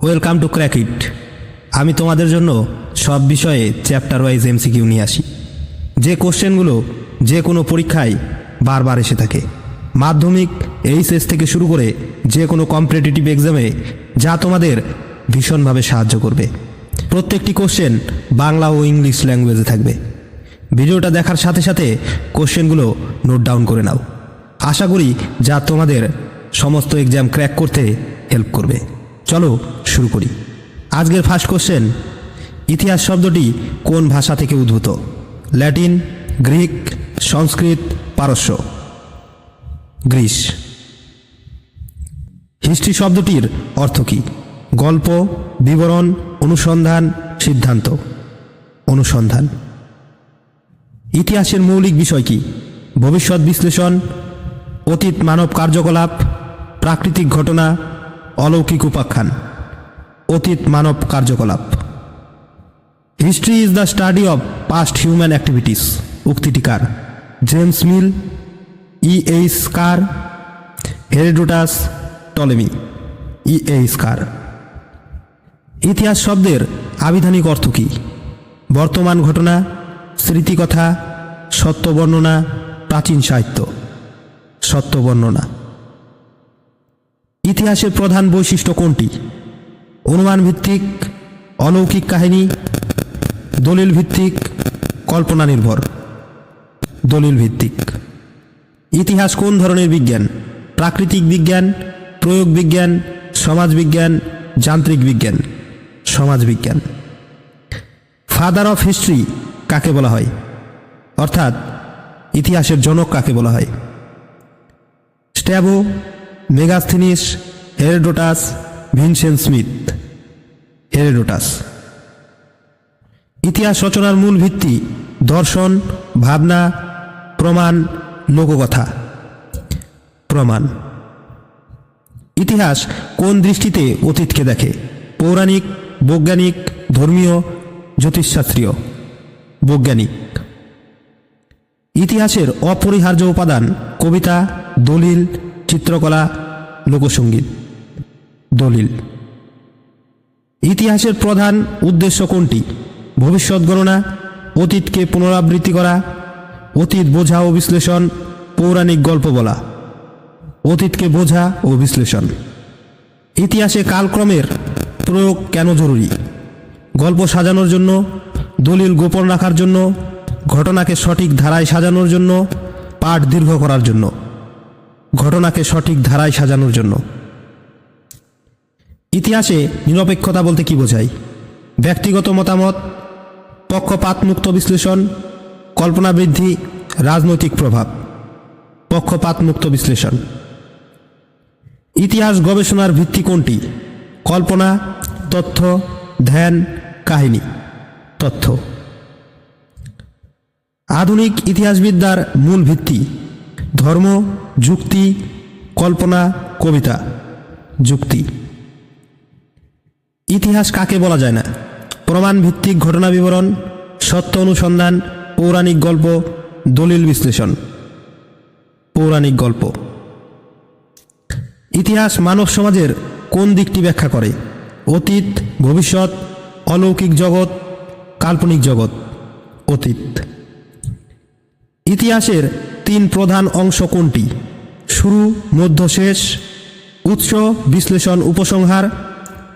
Welcome to crack ইট। আমি তোমাদের জন্য সব বিষয়ে চ্যাপ্টার ওয়াইজ এমসিকিউ নিয়ে আসি, যে কোশ্চেনগুলো যে কোনো পরীক্ষায় বারবার এসে থাকে। মাধ্যমিক, এইচএস থেকে শুরু করে যে কোনো কম্পিটিটিভ এক্সামে, যা তোমাদের ভীষণভাবে সাহায্য করবে। প্রত্যেকটি কোশ্চেন বাংলা ও ইংলিশ ল্যাঙ্গুয়েজে থাকবে। ভিডিওটা দেখার সাথে সাথে কোশ্চেনগুলো নোট ডাউন করে নাও। আশা করি যা তোমাদের সমস্ত এক্সাম ক্র্যাক করতে হেল্প করবে। চলো শুরু করি। আজকের ফার্স্ট কোশ্চেন, ইতিহাস শব্দটি কোন ভাষা থেকে উদ্ভূত? ল্যাটিন, গ্রিক, সংস্কৃত, পারস্য? গ্রিস। হিস্ট্রি শব্দটির অর্থ কী? গল্প, বিবরণ, অনুসন্ধান, সিদ্ধান্ত? অনুসন্ধান। ইতিহাসের মৌলিক বিষয় কি? ভবিষ্যৎ বিশ্লেষণ, অতীত মানব কার্যকলাপ, প্রাকৃতিক ঘটনা, অলৌকিক উপাখ্যান? অতীত মানব কার্যকলাপ। History is the study of past human activities. উক্তিটি কার? James Mill, E.H. Carr, Herodotus, Ptolemy? E.H. Carr. ইতিহাস শব্দের আবিধানিক অর্থ কী? বর্তমান ঘটনা, স্মৃতিকথা, সত্য বর্ণনা, প্রাচীন সাহিত্য? সত্য বর্ণনা। ইতিহাসের প্রধান বৈশিষ্ট্য কোনটি? অনুমান ভিত্তিক, অলৌকিক কাহিনী, দলিল ভিত্তিক, কল্পনা নির্ভর? দলিল ভিত্তিক। ইতিহাস কোন ধরনের বিজ্ঞান? প্রাকৃতিক বিজ্ঞান, প্রয়োগ বিজ্ঞান, সমাজ বিজ্ঞান, যান্ত্রিক বিজ্ঞান? সমাজ বিজ্ঞান। ফাদার অফ হিস্ট্রি কাকে বলা হয়? অর্থাৎ ইতিহাসের জনক কাকে বলা হয়? Strabo, Megasthenes, Herodotus, Vincent Smith? Herodotus. ইতিহাস রচনার মূল ভিত্তি দর্শন, ভাবনা, প্রমাণ, লোককথা? প্রমাণ। ইতিহাস কোন দৃষ্টিতে অতীতকে দেখে? পৌরাণিক, বৈজ্ঞানিক, ধর্মীয়, জ্যোতিষশাস্ত্রীয়? বৈজ্ঞানিক। ইতিহাসের অপরিহার্য উপাদান কবিতা, দলিল, চিত্রকলা, লোকসঙ্গীত? দলিল। ইতিহাসের প্রধান উদ্দেশ্য কোনটি? ভবিষ্যৎ গণনা, অতীতকে পুনরাবৃত্তি করা, অতীত বোঝা ও বিশ্লেষণ, পৌরাণিক গল্প বলা? অতীতকে বোঝা ও বিশ্লেষণ। ইতিহাসে কালক্রমের প্রয়োগ কেন জরুরি? গল্প সাজানোর জন্য, দলিল গোপন রাখার জন্য, ঘটনাকে সঠিক ধারায় সাজানোর জন্য, পাঠ দীর্ঘ করার জন্য? ঘটনাকে সঠিক ধারায় সাজানোর জন্য। ইতিহাসে নিরপেক্ষতা বলতে কি বোঝায়? ব্যক্তিগত মতামত, পক্ষপাতমুক্ত বিশ্লেষণ, কল্পনা বৃদ্ধি, রাজনৈতিক প্রভাব? পক্ষপাতমুক্ত বিশ্লেষণ। ইতিহাস গবেষণার ভিত্তি কোনটি? কল্পনা, তথ্য, ধ্যান, কাহিনী? তথ্য। আধুনিক ইতিহাসবিদ্যার মূল ভিত্তি ধর্ম, যুক্তি, কল্পনা, কবিতা? যুক্তি। ইতিহাস কাকে বলা যায় না? প্রমাণ ভিত্তিক ঘটনা বিবরণ, সত্য অনুসন্ধান, পৌরাণিক গল্প, দলিল বিশ্লেষণ? পৌরাণিক গল্প। ইতিহাস মানব সমাজের কোন দিকটি ব্যাখ্যা করে? অতীত, ভবিষ্যৎ, অলৌকিক জগৎ, কাল্পনিক জগৎ? অতীত। ইতিহাসের তিন প্রধান অংশ কোনটি? শুরু, মধ্য, শেষ? উৎস, বিশ্লেষণ, উপসংহার?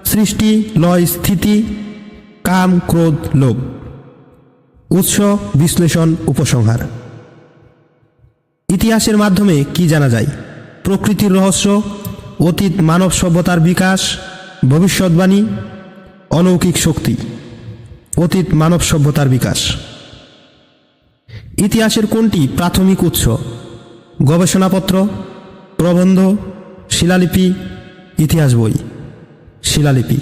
সৃষ্টি, লয়, স্থিতি? কাম, ক্রোধ, লোভ? উৎস, বিশ্লেষণ, উপসংহার। ইতিহাসের মাধ্যমে কি জানা যায়? প্রকৃতির রহস্য, অতীত মানব সভ্যতার বিকাশ, ভবিষ্যৎবাণী, অলৌকিক শক্তি? অতীত মানব সভ্যতার বিকাশ। ইতিহাসের কোনটি প্রাথমিক উৎস? গবেষণাপত্র, প্রবন্ধ, শিলালিপি, ইতিহাস বই? শিলালিপি।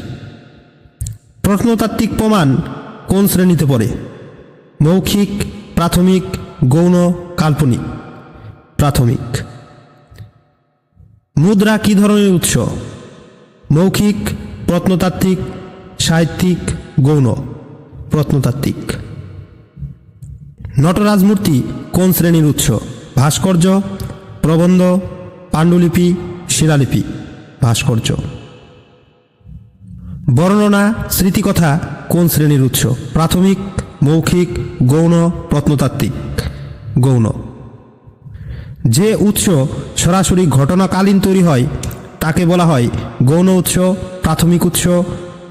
প্রত্নতাত্ত্বিক প্রমাণ কোন শ্রেণীতে পড়ে? মৌখিক, প্রাথমিক, গৌণ, কাল্পনিক? প্রাথমিক। মুদ্রা কি ধরনের উৎস? মৌখিক, প্রত্নতাত্ত্বিক, সাহিত্যিক, গৌণ? প্রত্নতাত্ত্বিক। নটরাজ মূর্তি কোন শ্রেণীর উৎস? ভাস্কর্য, প্রবন্ধ, পাণ্ডুলিপি, শিলালিপি? ভাস্কর্য। বর্ণনা স্মৃতিকথা কোন শ্রেণীর উৎস? প্রাথমিক, মৌখিক, গৌণ, প্রত্নতাত্ত্বিক? গৌণ। যে উৎস সরাসরি ঘটনাকালীন তৈরি হয় তাকে বলা হয় গৌণ উৎস, প্রাথমিক উৎস,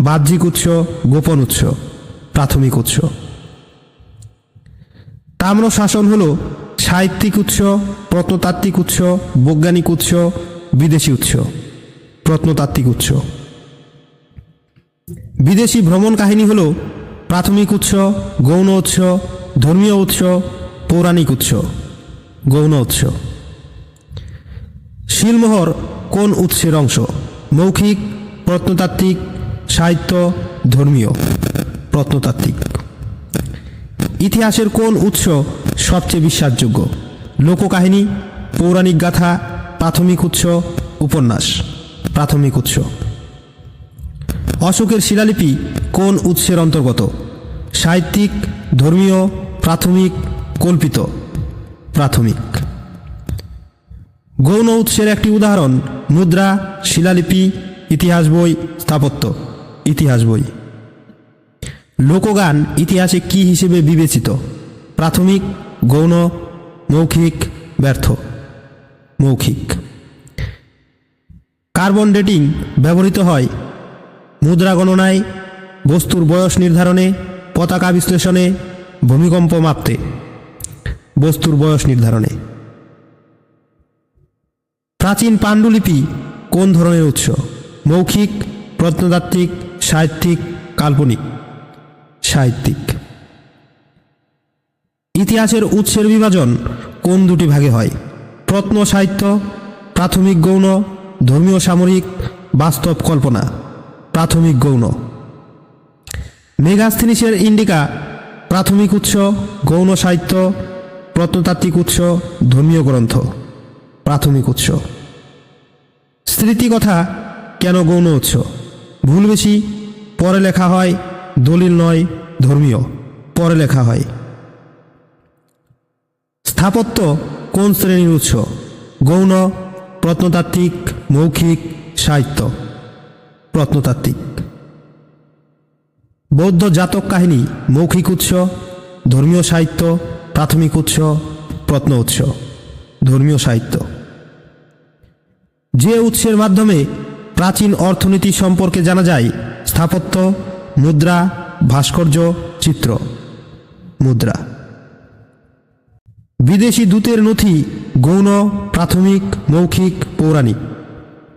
বাহ্যিক উৎস, গোপন উৎস? প্রাথমিক উৎস। তাম্র শাসন হল সাহিত্যিক উৎস, প্রত্নতাত্ত্বিক উৎস, বৈজ্ঞানিক উৎস, বিদেশি উৎস? প্রত্নতাত্ত্বিক উৎস। বিদেশি ভ্রমণ কাহিনী হল প্রাথমিক উৎস, গৌণ উৎস, ধর্মীয় উৎস, পৌরাণিক উৎস? গৌণ উৎস। শিলমোহর কোন উৎসের অংশ? মৌখিক, প্রত্নতাত্ত্বিক, সাহিত্য, ধর্মীয়? প্রত্নতাত্ত্বিক। ইতিহাসের কোন উৎস সবচেয়ে বিশ্বাসযোগ্য? লোককাহিনী, পৌরাণিক গাথা, প্রাথমিক উৎস, উপন্যাস? প্রাথমিক উৎস। অশোকের শিলালিপি কোন উৎসের অন্তর্গত? সাহিত্যিক, ধর্মীয়, প্রাথমিক, কল্পিত? প্রাথমিক। গৌণ উৎসের একটি উদাহরণ মুদ্রা, শিলালিপি, ইতিহাস বই, স্থাপত্য? ইতিহাস বই। লোকগান ইতিহাসে কি হিসেবে বিবেচিত? প্রাথমিক, গৌণ, মৌখিক, ব্যর্থ? মৌখিক। কার্বন ডেটিং ব্যবহৃত হয় মুদ্রা গণনায়, বস্তুর বয়স নির্ধারণে, পতাকা বিশ্লেষণে, ভূমিকম্প মাপতে? বস্তুর বয়স নির্ধারণে। প্রাচীন পাণ্ডুলিপি কোন ধরনের উৎস? মৌখিক, প্রত্নতাত্ত্বিক, সাহিত্যিক, কাল্পনিক? সাহিত্যিক। ইতিহাসের উৎসের বিভাজন কোন দুটি ভাগে হয়? প্রত্ন সাহিত্য, প্রাথমিক গৌণ, ধর্মীয় সামরিক, বাস্তব কল্পনা? প্রাথমিক গৌণ। মেগাস্থিনিসের ইন্ডিকা প্রাথমিক উৎস, গৌণ সাহিত্য, প্রত্নতাত্ত্বিক উৎস, ধর্মীয় গ্রন্থ? প্রাথমিক উৎস। স্মৃতিকথা কেন গৌণ উৎস? ভুল বেশি, পরে লেখা হয়, দলিল নয়, ধর্মীয়? পরে লেখা হয়। স্থাপত্য কোন শ্রেণীর উৎস? গৌণ, প্রত্নতাত্ত্বিক, মৌখিক, সাহিত্য? প্রত্নতাত্ত্বিক। বৌদ্ধ জাতক কাহিনী মৌখিক উৎস, ধর্মীয় সাহিত্য, প্রাথমিক উৎস, প্রত্ন উৎস? ধর্মীয় সাহিত্য। যে উৎসের মাধ্যমে প্রাচীন অর্থনীতি সম্পর্কে জানা যায়? স্থাপত্য, মুদ্রা, ভাস্কর্য, চিত্র? মুদ্রা। বিদেশি দূতের নথি গৌণ, প্রাথমিক, মৌখিক, পৌরাণিক?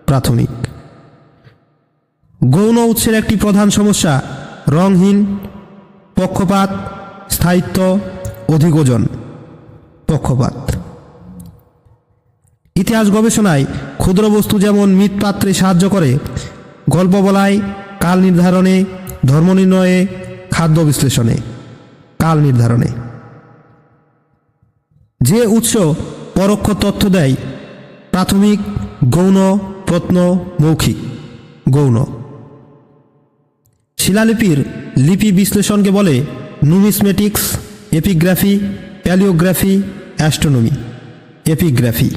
প্রাথমিক। গৌণ উৎসের একটি প্রধান সমস্যা রংহীন, পক্ষপাত, স্থায়িত্ব, অধিক ওজন? পক্ষপাত। ইতিহাস গবেষণায় ক্ষুদ্র বস্তু যেমন মৃৎপাত্রে সাহায্য করে, গল্প বলায়, কাল নির্ধারণে, ধর্ম নির্ণয়ে, খাদ্য বিশ্লেষণে? কাল নির্ধারণে। যে উৎস পরোক্ষ তথ্য দেয়? প্রাথমিক, গৌণ, প্রত্ন, মৌখিক? গৌণ। শিলালিপির লিপি বিশ্লেষণকে বলে নুমিসমেটিক্স, এপিগ্রাফি, প্যালিওগ্রাফি, অ্যাস্ট্রোনমি? এপিগ্রাফি।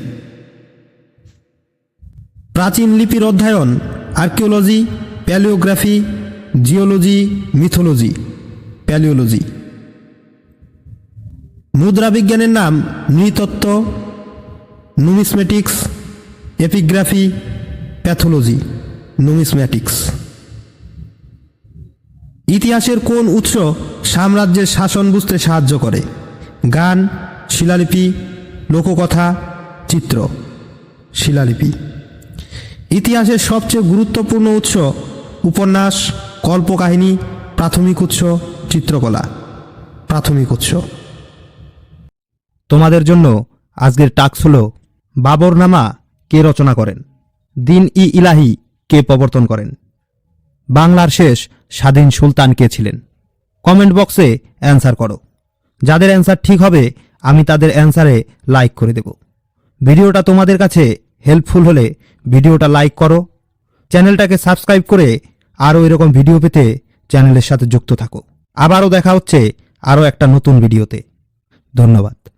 প্রাচীন লিপির অধ্যয়ন আর্কিওলজি, প্যালিওগ্রাফি, জিওলজি, মিথোলজি? প্যালিওলজি। মুদ্রা বিজ্ঞানের নাম নৃতত্ত্ব, নুমিসমেটিক্স, এপিগ্রাফি, প্যাথোলজি? নুমিসমেটিক্স। ইতিহাসের কোন উৎস সাম্রাজ্যের শাসন বুঝতে সাহায্য করে? গান, শিলালিপি, লোককথা, চিত্র? শিলালিপি। ইতিহাসের সবচেয়ে গুরুত্বপূর্ণ উৎস উপন্যাস, কল্পকাহিনী, প্রাথমিক উৎস, চিত্রকলা? প্রাথমিক উৎস। তোমাদের জন্য আজকের টাস্ক হল বাবরনামা কে রচনা করেন? দিন-ই-ইলাহি কে প্রবর্তন করেন? বাংলার শেষ স্বাধীন সুলতান কে ছিলেন? কমেন্ট বক্সে অ্যান্সার করো। যাদের অ্যান্সার ঠিক হবে আমি তাদের অ্যান্সারে লাইক করে দেব। ভিডিওটা তোমাদের কাছে হেল্পফুল হলে ভিডিওটা লাইক করো, চ্যানেলটাকে সাবস্ক্রাইব করে আরও এরকম ভিডিও পেতে চ্যানেলের সাথে যুক্ত থাকো। আবারও দেখা হচ্ছে আরও একটা নতুন ভিডিওতে। ধন্যবাদ।